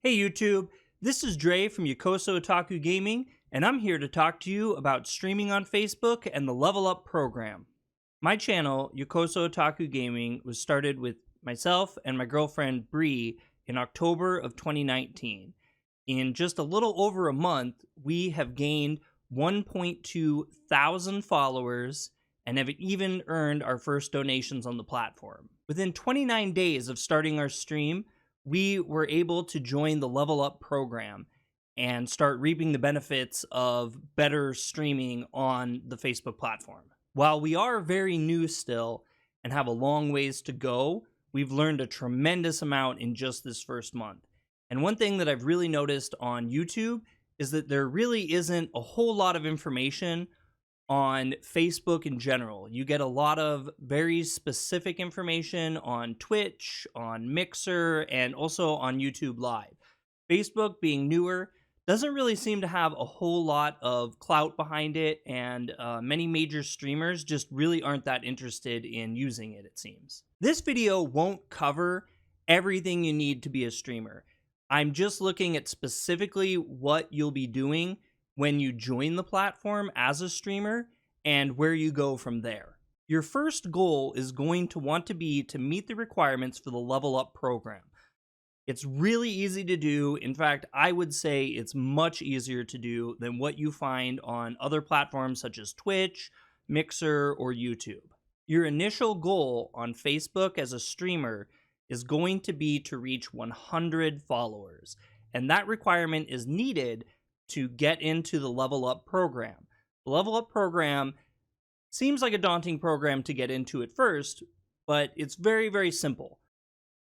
Hey YouTube, this is Dre from Yokoso Otaku Gaming, and I'm here to talk to you about streaming on Facebook and the Level Up program. My channel, Yokoso Otaku Gaming, was started with myself and my girlfriend Bree in October of 2019. In just a little over a month, we have gained 1.2 thousand followers and have even earned our first donations on the platform. Within 29 days of starting our stream, we were able to join the Level Up program and start reaping the benefits of better streaming on the Facebook platform. While we are very new still and have a long ways to go, we've learned a tremendous amount in just this first month. And one thing that I've really noticed on YouTube is that there really isn't a whole lot of information on Facebook in general. You get a lot of very specific information on Twitch, on Mixer, and also on YouTube Live. Facebook, being newer, doesn't really seem to have a whole lot of clout behind it, and many major streamers just really aren't that interested in using it, it seems. This video won't cover everything you need to be a streamer. I'm just looking at specifically what you'll be doing when you join the platform as a streamer and where you go from there. Your first goal is going to want to be to meet the requirements for the Level Up program. It's really easy to do. In fact, I would say it's much easier to do than what you find on other platforms such as Twitch, Mixer, or YouTube. Your initial goal on Facebook as a streamer is going to be to reach 100 followers, and that requirement is needed to get into the Level Up program. The Level Up program seems like a daunting program to get into at first, but it's very, very simple.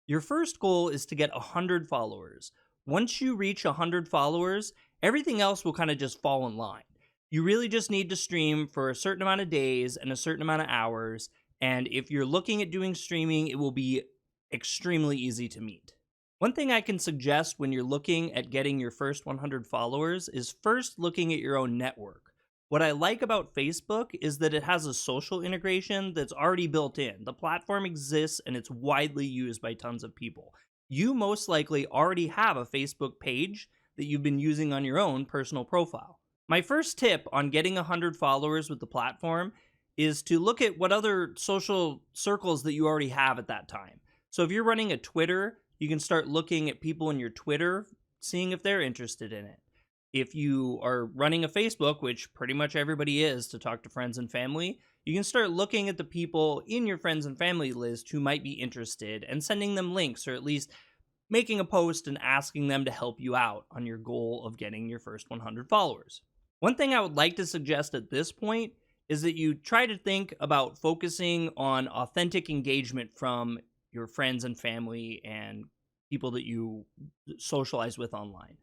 Your first goal is to get 100 followers. Once you reach 100 followers, everything else will kind of just fall in line. You really just need to stream for a certain amount of days and a certain amount of hours, and if you're looking at doing streaming, it will be extremely easy to meet. One thing I can suggest when you're looking at getting your first 100 followers is first looking at your own network. What I like about Facebook is that it has a social integration that's already built in. The platform exists and it's widely used by tons of people. You most likely already have a Facebook page that you've been using on your own personal profile. My first tip on getting 100 followers with the platform is to look at what other social circles that you already have at that time. So if you're running a Twitter, you can start looking at people in your Twitter, seeing if they're interested in it. If you are running a Facebook, which pretty much everybody is to talk to friends and family, you can start looking at the people in your friends and family list who might be interested and sending them links, or at least making a post and asking them to help you out on your goal of getting your first 100 followers. One thing I would like to suggest at this point is that you try to think about focusing on authentic engagement from your friends and family and people that you socialize with online.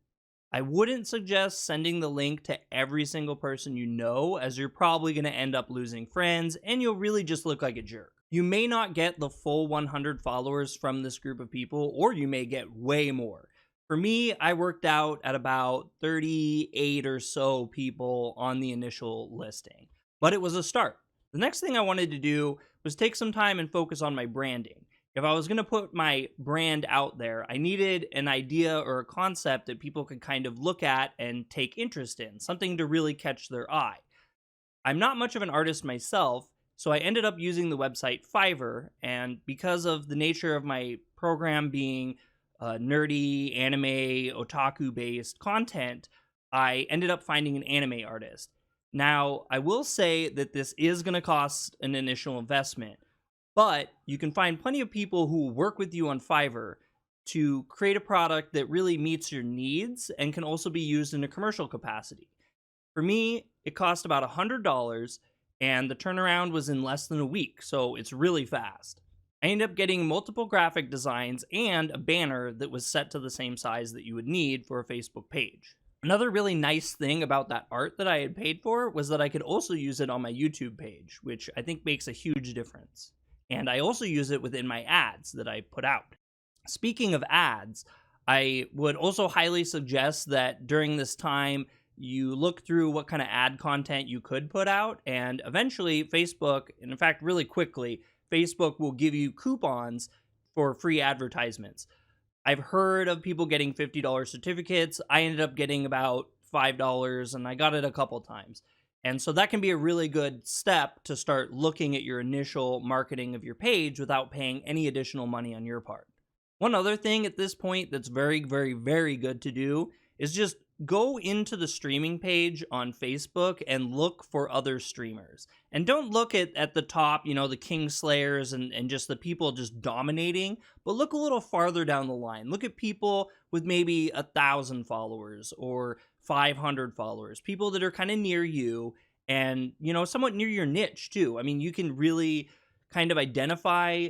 I wouldn't suggest sending the link to every single person you know, as you're probably going to end up losing friends and you'll really just look like a jerk. You may not get the full 100 followers from this group of people, or you may get way more. For me, I worked out at about 38 or so people on the initial listing, but it was a start. The next thing I wanted to do was take some time and focus on my branding. If I was going to put my brand out there, I needed an idea or a concept that people could kind of look at and take interest in, something to really catch their eye. I'm not much of an artist myself, so I ended up using the website Fiverr, and because of the nature of my program being nerdy, anime, otaku-based content, I ended up finding an anime artist. Now, I will say that this is going to cost an initial investment, but you can find plenty of people who will work with you on Fiverr to create a product that really meets your needs and can also be used in a commercial capacity. For me, it cost about $100 and the turnaround was in less than a week, so it's really fast. I ended up getting multiple graphic designs and a banner that was set to the same size that you would need for a Facebook page. Another really nice thing about that art that I had paid for was that I could also use it on my YouTube page, which I think makes a huge difference. And I also use it within my ads that I put out. Speaking of ads, I would also highly suggest that during this time, you look through what kind of ad content you could put out, and eventually Facebook, and in fact really quickly, Facebook will give you coupons for free advertisements. I've heard of people getting $50 certificates. I ended up getting about $5 and I got it a couple times. And so that can be a really good step to start looking at your initial marketing of your page without paying any additional money on your part. One other thing at this point that's very, very, very good to do is just go into the streaming page on Facebook and look for other streamers. And don't look at the top, the King Slayers and just the people just dominating, but look a little farther down the line. Look at people with maybe 1,000 followers or 500 followers, people that are kind of near you and, somewhat near your niche too. I mean, you can really kind of identify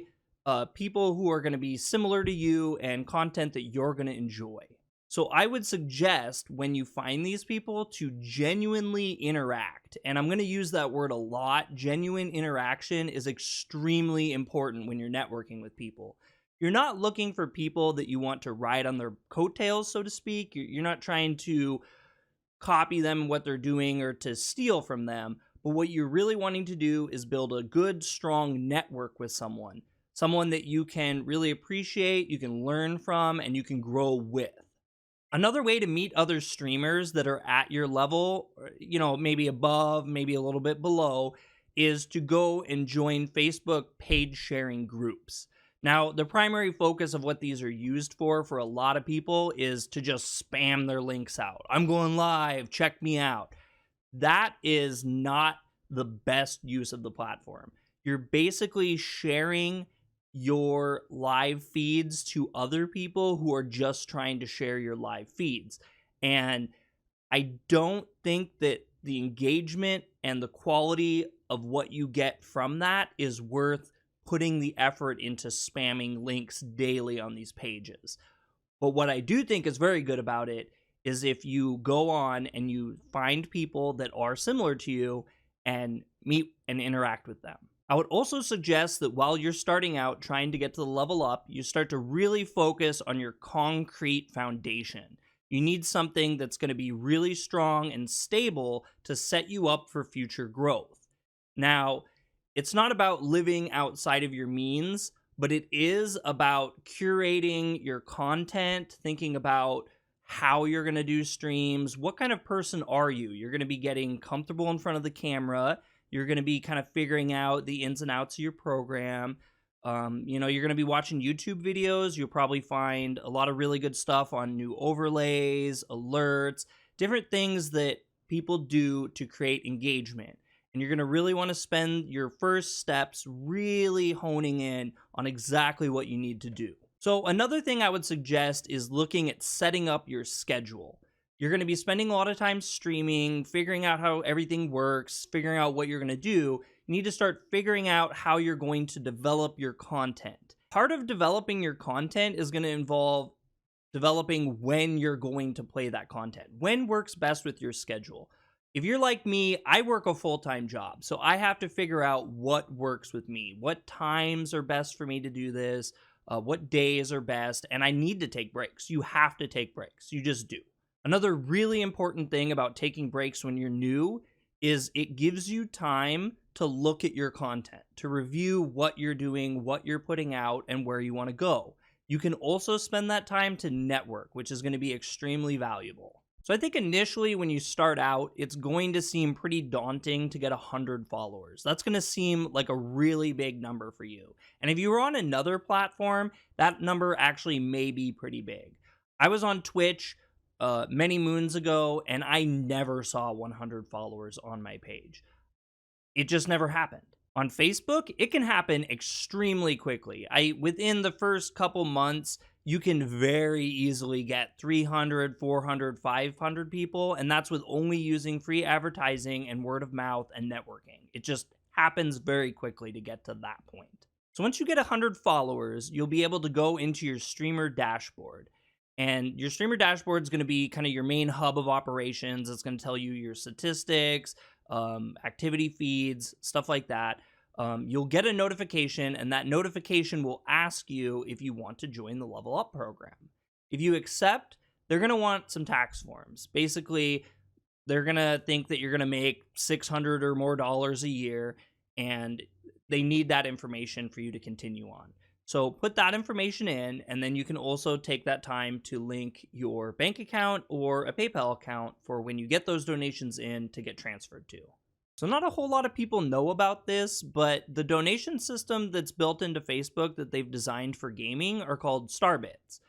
people who are going to be similar to you and content that you're going to enjoy. So I would suggest when you find these people to genuinely interact. And I'm going to use that word a lot. Genuine interaction is extremely important when you're networking with people. You're not looking for people that you want to ride on their coattails, so to speak. You're not trying to copy them, what they're doing, or to steal from them. But what you're really wanting to do is build a good, strong network with someone that you can really appreciate, you can learn from, and you can grow with. Another way to meet other streamers that are at your level, maybe above, maybe a little bit below, is to go and join Facebook page sharing groups. Now, the primary focus of what these are used for a lot of people is to just spam their links out. I'm going live, check me out. That is not the best use of the platform. You're basically sharing your live feeds to other people who are just trying to share your live feeds. And I don't think that the engagement and the quality of what you get from that is worth putting the effort into spamming links daily on these pages. But what I do think is very good about it is if you go on and you find people that are similar to you and meet and interact with them. I would also suggest that while you're starting out trying to get to the level up, you start to really focus on your concrete foundation. You need something that's going to be really strong and stable to set you up for future growth. Now, it's not about living outside of your means, but it is about curating your content, thinking about how you're going to do streams. What kind of person are you? You're going to be getting comfortable in front of the camera. You're going to be kind of figuring out the ins and outs of your program. You're going to be watching YouTube videos. You'll probably find a lot of really good stuff on new overlays, alerts, different things that people do to create engagement. And you're going to really want to spend your first steps really honing in on exactly what you need to do. So another thing I would suggest is looking at setting up your schedule. You're going to be spending a lot of time streaming, figuring out how everything works, figuring out what you're going to do. You need to start figuring out how you're going to develop your content. Part of developing your content is going to involve developing when you're going to play that content. When works best with your schedule. If you're like me, I work a full-time job, so I have to figure out what works with me. What times are best for me to do this? What days are best? And I need to take breaks. You have to take breaks. You just do. Another really important thing about taking breaks when you're new is it gives you time to look at your content, to review what you're doing, what you're putting out, and where you want to go. You can also spend that time to network, which is going to be extremely valuable. So I think initially when you start out, it's going to seem pretty daunting to get 100 followers. That's going to seem like a really big number for you. And if you were on another platform, that number actually may be pretty big. I was on Twitch many moons ago, and I never saw 100 followers on my page. It just never happened. On Facebook, it can happen extremely quickly. Within the first couple months, you can very easily get 300, 400, 500 people, and that's with only using free advertising and word of mouth and networking. It just happens very quickly to get to that point. So once you get 100 followers, you'll be able to go into your streamer dashboard. And your streamer dashboard is going to be kind of your main hub of operations. It's going to tell you your statistics, activity feeds, stuff like that. You'll get a notification, and that notification will ask you if you want to join the Level Up program. If you accept, they're going to want some tax forms. Basically, they're going to think that you're going to make $600 or more a year, and they need that information for you to continue on. So put that information in, and then you can also take that time to link your bank account or a PayPal account for when you get those donations in to get transferred to. So not a whole lot of people know about this, but the donation system that's built into Facebook that they've designed for gaming are called star bits.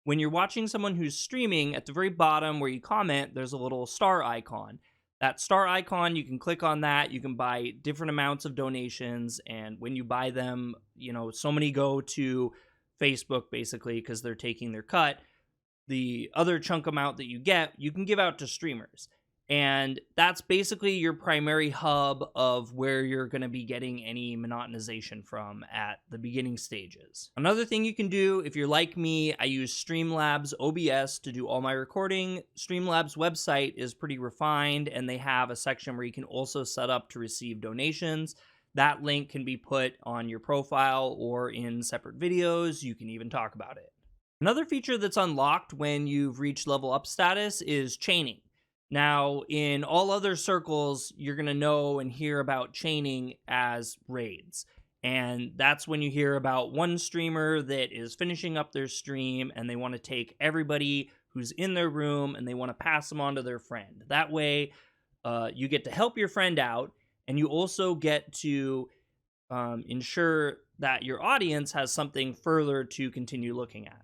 When you're watching someone who's streaming, at the very bottom where you comment, there's a little star icon. That star icon, you can click on that. You can buy different amounts of donations. And when you buy them, so many go to Facebook basically because they're taking their cut. The other chunk amount that you get, you can give out to streamers. And that's basically your primary hub of where you're going to be getting any monetization from at the beginning stages. Another thing you can do, if you're like me, I use Streamlabs OBS to do all my recording. Streamlabs website is pretty refined, and they have a section where you can also set up to receive donations. That link can be put on your profile or in separate videos. You can even talk about it. Another feature that's unlocked when you've reached level up status is chaining. Now, in all other circles, you're going to know and hear about chaining as raids. And that's when you hear about one streamer that is finishing up their stream and they want to take everybody who's in their room and they want to pass them on to their friend. That way, you get to help your friend out, and you also get to ensure that your audience has something further to continue looking at.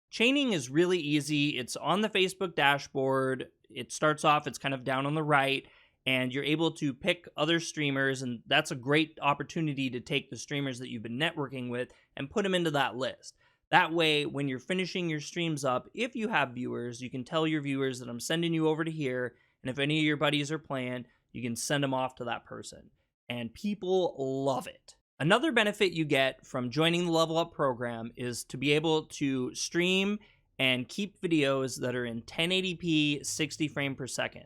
Chaining is really easy. It's on the Facebook dashboard. It starts off, it's kind of down on the right, and you're able to pick other streamers, and that's a great opportunity to take the streamers that you've been networking with and put them into that list. That way, when you're finishing your streams up, if you have viewers, you can tell your viewers that I'm sending you over to here, and if any of your buddies are playing, you can send them off to that person. And people love it. Another benefit you get from joining the Level Up program is to be able to stream and keep videos that are in 1080p 60 frames per second,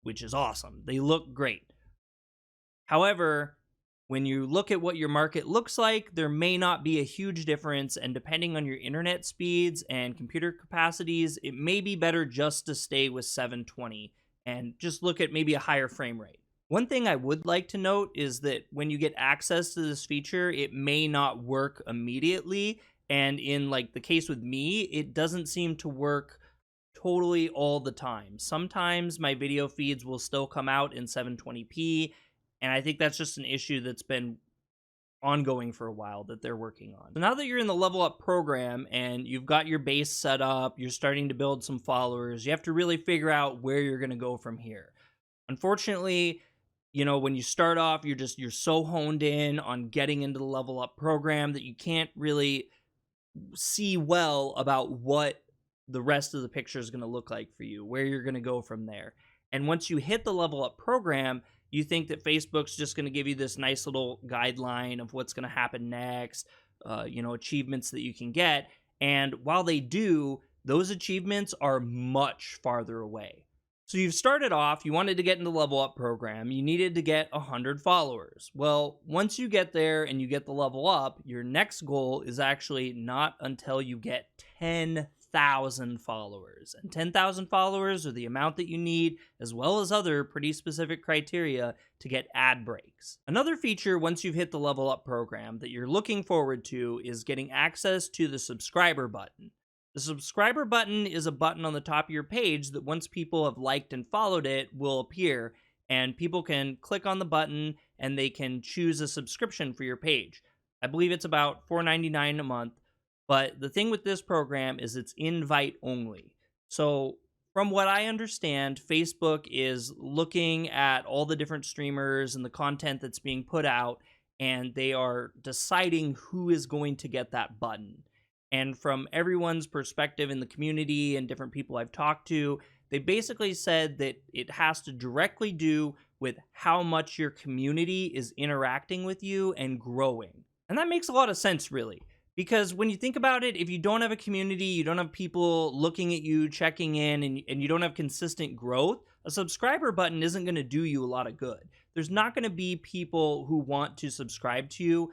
which is awesome. They look great. However, when you look at what your market looks like, there may not be a huge difference, and depending on your internet speeds and computer capacities, it may be better just to stay with 720 and just look at maybe a higher frame rate. One thing I would like to note is that when you get access to this feature, it may not work immediately. And in like the case with me, it doesn't seem to work totally all the time. Sometimes my video feeds will still come out in 720p. And I think that's just an issue that's been ongoing for a while that they're working on. So now that you're in the Level Up program and you've got your base set up, you're starting to build some followers, you have to really figure out where you're going to go from here. Unfortunately, when you start off, you're so honed in on getting into the Level Up program that you can't really see well about what the rest of the picture is going to look like for you, where you're going to go from there. And once you hit the Level Up program, you think that Facebook's just going to give you this nice little guideline of what's going to happen next, achievements that you can get. And while they do, those achievements are much farther away. So you've started off, you wanted to get in the Level Up program, you needed to get 100 followers. Well, once you get there and you get the Level Up, your next goal is actually not until you get 10,000 followers. And 10,000 followers are the amount that you need, as well as other pretty specific criteria to get ad breaks. Another feature once you've hit the Level Up program that you're looking forward to is getting access to the subscriber button. The subscriber button is a button on the top of your page that once people have liked and followed it will appear, and people can click on the button and they can choose a subscription for your page. I believe it's about $4.99 a month, but the thing with this program is it's invite only. So from what I understand, Facebook is looking at all the different streamers and the content that's being put out, and they are deciding who is going to get that button. And from everyone's perspective in the community and different people I've talked to, they basically said that it has to directly do with how much your community is interacting with you and growing. And that makes a lot of sense, really. Because when you think about it, if you don't have a community, you don't have people looking at you, checking in, and you don't have consistent growth, a subscriber button isn't going to do you a lot of good. There's not going to be people who want to subscribe to you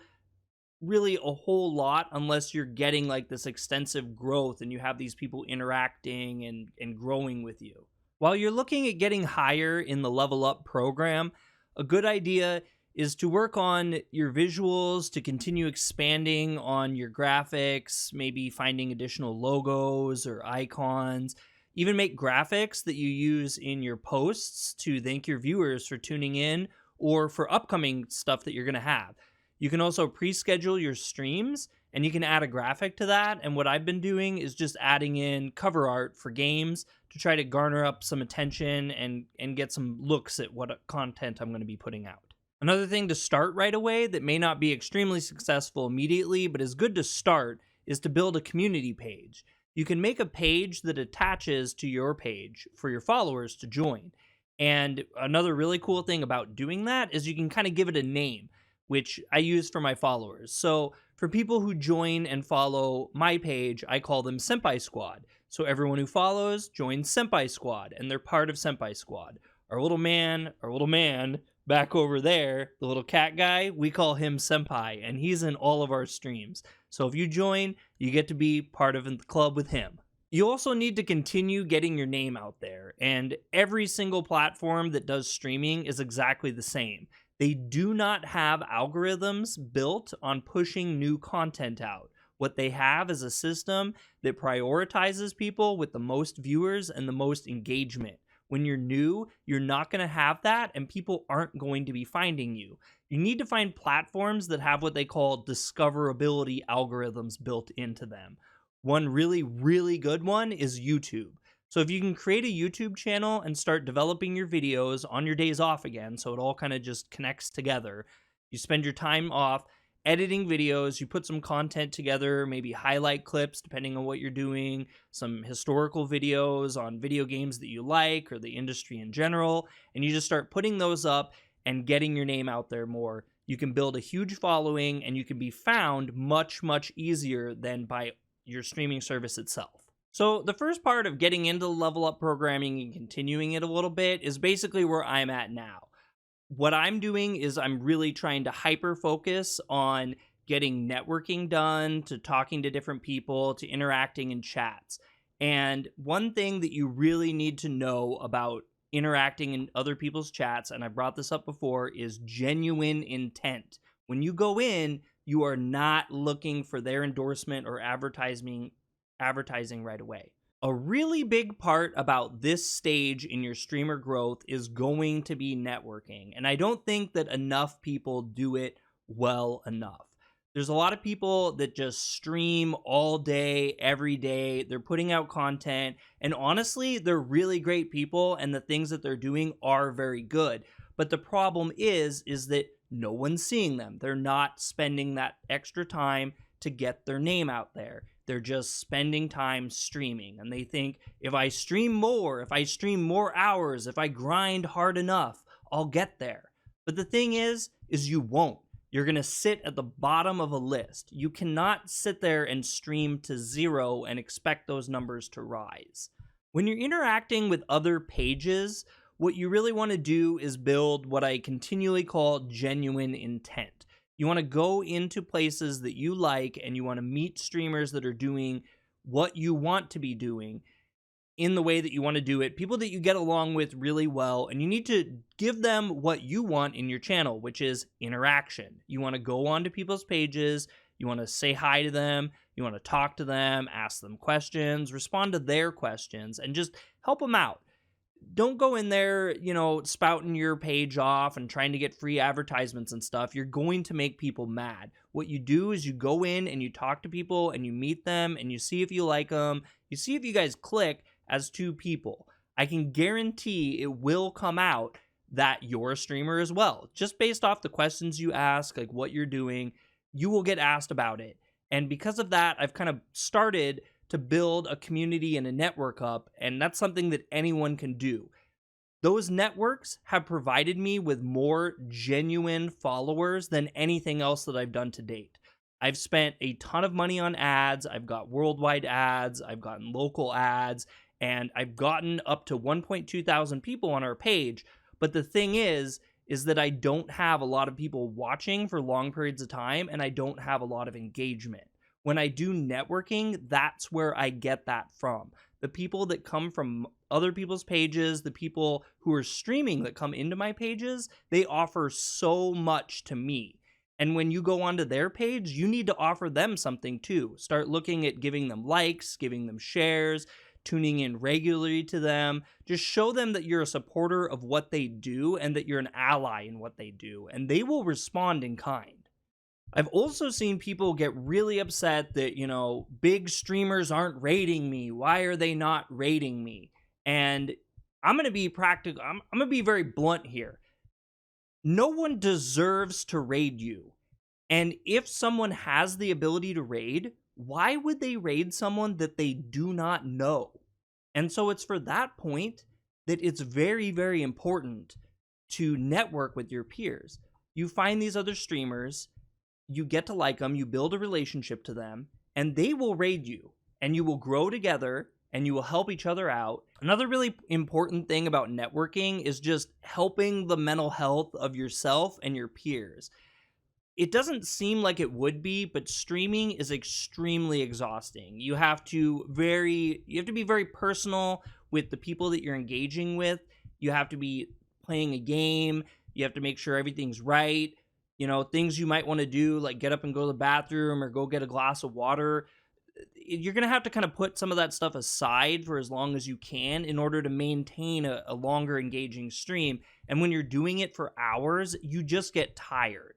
really a whole lot unless you're getting like this extensive growth and you have these people interacting and growing with you. While you're looking at getting higher in the Level Up program, a good idea is to work on your visuals, to continue expanding on your graphics, maybe finding additional logos or icons, even make graphics that you use in your posts to thank your viewers for tuning in or for upcoming stuff that you're going to have. You can also pre-schedule your streams and you can add a graphic to that. And what I've been doing is just adding in cover art for games to try to garner up some attention and get some looks at what content I'm going to be putting out. Another thing to start right away that may not be extremely successful immediately, but is good to start, is to build a community page. You can make a page that attaches to your page for your followers to join. And another really cool thing about doing that is you can kind of give it a name, which I use for my followers. So for people who join and follow my page, I call them Senpai Squad. So everyone who follows joins Senpai Squad, and they're part of Senpai Squad. Our little man back over there, the little cat guy, we call him Senpai, and he's in all of our streams. So if you join, you get to be part of the club with him. You also need to continue getting your name out there, and every single platform that does streaming is exactly the same. They do not have algorithms built on pushing new content out. What they have is a system that prioritizes people with the most viewers and the most engagement. When you're new, you're not going to have that, and people aren't going to be finding you. You need to find platforms that have what they call discoverability algorithms built into them. One really, really good one is YouTube. So if you can create a YouTube channel and start developing your videos on your days off again, so it all kind of just connects together, you spend your time off editing videos, you put some content together, maybe highlight clips depending on what you're doing, some historical videos on video games that you like or the industry in general, and you just start putting those up and getting your name out there more. You can build a huge following and you can be found much, much easier than by your streaming service itself. So the first part of getting into level up programming and continuing it a little bit is basically where I'm at now. What I'm doing is I'm really trying to hyper focus on getting networking done, to talking to different people, to interacting in chats. And one thing that you really need to know about interacting in other people's chats, and I brought this up before, is genuine intent. When you go in, you are not looking for their endorsement or advertising right away. A really big part about this stage in your streamer growth is going to be networking, and I don't think that enough people do it well enough. There's a lot of people that just stream all day, every day. They're putting out content, and honestly, they're really great people, and the things that they're doing are very good. But the problem is that no one's seeing them. They're not spending that extra time to get their name out there. They're just spending time streaming, and they think if I stream more hours, if I grind hard enough, I'll get there. But the thing is you won't. You're going to sit at the bottom of a list. You cannot sit there and stream to 0 and expect those numbers to rise. When you're interacting with other pages, what you really want to do is build what I continually call genuine intent. You want to go into places that you like, and you want to meet streamers that are doing what you want to be doing in the way that you want to do it, people that you get along with really well, and you need to give them what you want in your channel, which is interaction. You want to go onto people's pages, you want to say hi to them, you want to talk to them, ask them questions, respond to their questions, and just help them out. Don't go in there, spouting your page off and trying to get free advertisements and stuff. You're going to make people mad. What you do is you go in and you talk to people and you meet them and you see if you like them. You see if you guys click as two people. I can guarantee it will come out that you're a streamer as well. Just based off the questions you ask, like what you're doing, you will get asked about it. And because of that, I've kind of started to build a community and a network up, and that's something that anyone can do. Those networks have provided me with more genuine followers than anything else that I've done to date. I've spent a ton of money on ads, I've got worldwide ads, I've gotten local ads, and I've gotten up to 1.2 thousand people on our page. But the thing is that I don't have a lot of people watching for long periods of time, and I don't have a lot of engagement. When I do networking, that's where I get that from. the people that come from other people's pages, the people who are streaming that come into my pages, they offer so much to me. And when you go onto their page, you need to offer them something too. Start looking at giving them likes, giving them shares, tuning in regularly to them. Just show them that you're a supporter of what they do and that you're an ally in what they do, and they will respond in kind. I've also seen people get really upset that, big streamers aren't rating me. Why are they not rating me? And I'm going to be practical. I'm going to be very blunt here. No one deserves to raid you. And if someone has the ability to raid, why would they raid someone that they do not know? And so it's for that point that it's very, very important to network with your peers. You find these other streamers, you get to like them, you build a relationship to them, and they will raid you, and you will grow together, and you will help each other out. Another really important thing about networking is just helping the mental health of yourself and your peers. It doesn't seem like it would be, but streaming is extremely exhausting. You have to be very personal with the people that you're engaging with. You have to be playing a game. You have to make sure everything's right. Things you might want to do, like get up and go to the bathroom or go get a glass of water. You're going to have to kind of put some of that stuff aside for as long as you can in order to maintain a longer engaging stream. And when you're doing it for hours, you just get tired.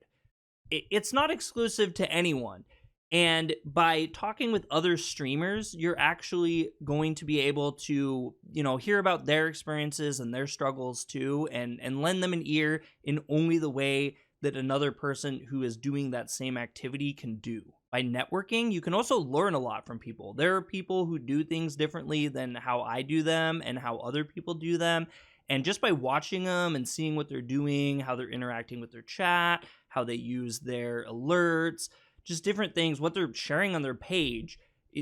It's not exclusive to anyone. And by talking with other streamers, you're actually going to be able to, hear about their experiences and their struggles too, and lend them an ear in only the way that another person who is doing that same activity can do. By networking, you can also learn a lot from people. There are people who do things differently than how I do them and how other people do them. And just by watching them and seeing what they're doing, how they're interacting with their chat, how they use their alerts, just different things, what they're sharing on their page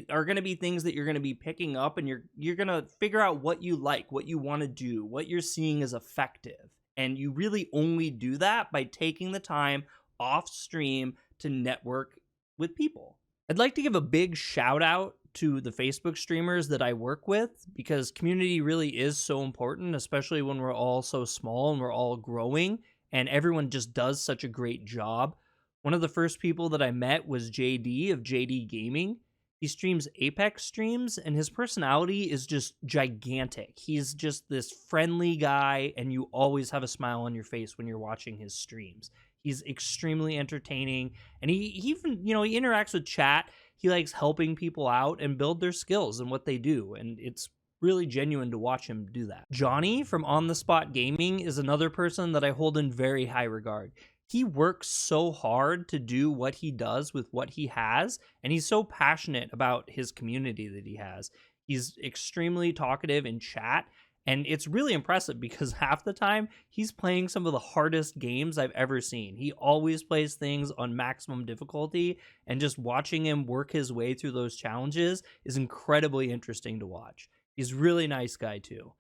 are going to be things that you're going to be picking up, and you're going to figure out what you like, what you want to do, what you're seeing is effective. And you really only do that by taking the time off stream to network with people. I'd like to give a big shout out to the Facebook streamers that I work with, because community really is so important, especially when we're all so small and we're all growing and everyone just does such a great job. One of the first people that I met was JD of JayDGaming. He streams Apex streams, and his personality is just gigantic. He's just this friendly guy, and you always have a smile on your face when you're watching his streams. He's extremely entertaining, and he even, he interacts with chat. He likes helping people out and build their skills and what they do, and it's really genuine to watch him do that. Johnny from OnThaSpotGaming is another person that I hold in very high regard. He works so hard to do what he does with what he has, and he's so passionate about his community that he has. He's extremely talkative in chat, and it's really impressive because half the time he's playing some of the hardest games I've ever seen. He always plays things on maximum difficulty, and just watching him work his way through those challenges is incredibly interesting to watch. He's a really nice guy too.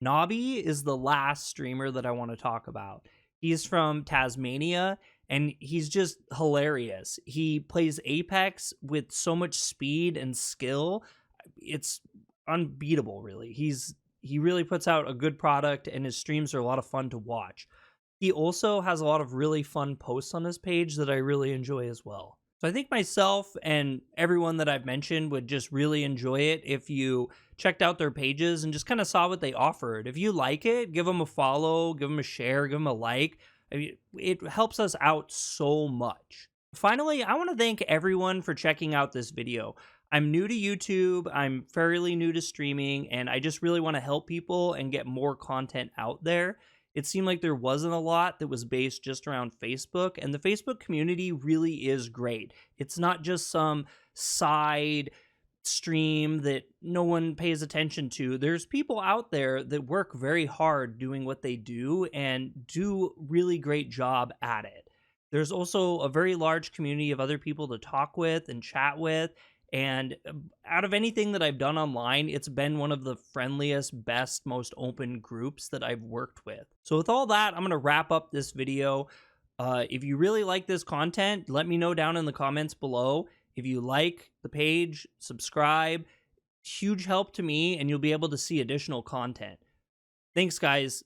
Nobby is the last streamer that I want to talk about. He's from Tasmania, and he's just hilarious. He plays Apex with so much speed and skill. It's unbeatable, really. He really puts out a good product, and his streams are a lot of fun to watch. He also has a lot of really fun posts on his page that I really enjoy as well. So I think myself and everyone that I've mentioned would just really enjoy it if you checked out their pages and just kind of saw what they offered. If you like it, give them a follow, give them a share, give them a like. I mean, it helps us out so much. Finally, I want to thank everyone for checking out this video. I'm new to YouTube, I'm fairly new to streaming, and I just really want to help people and get more content out there. It seemed like there wasn't a lot that was based just around Facebook, and the Facebook community really is great. It's not just some side stream that no one pays attention to. There's people out there that work very hard doing what they do and do really great job at it. There's also a very large community of other people to talk with and chat with. And out of anything that I've done online, it's been one of the friendliest, best, most open groups that I've worked with. So with all that, I'm going to wrap up this video. If you really like this content, let me know down in the comments below. If you like the page, subscribe. huge help to me, and you'll be able to see additional content. Thanks, guys.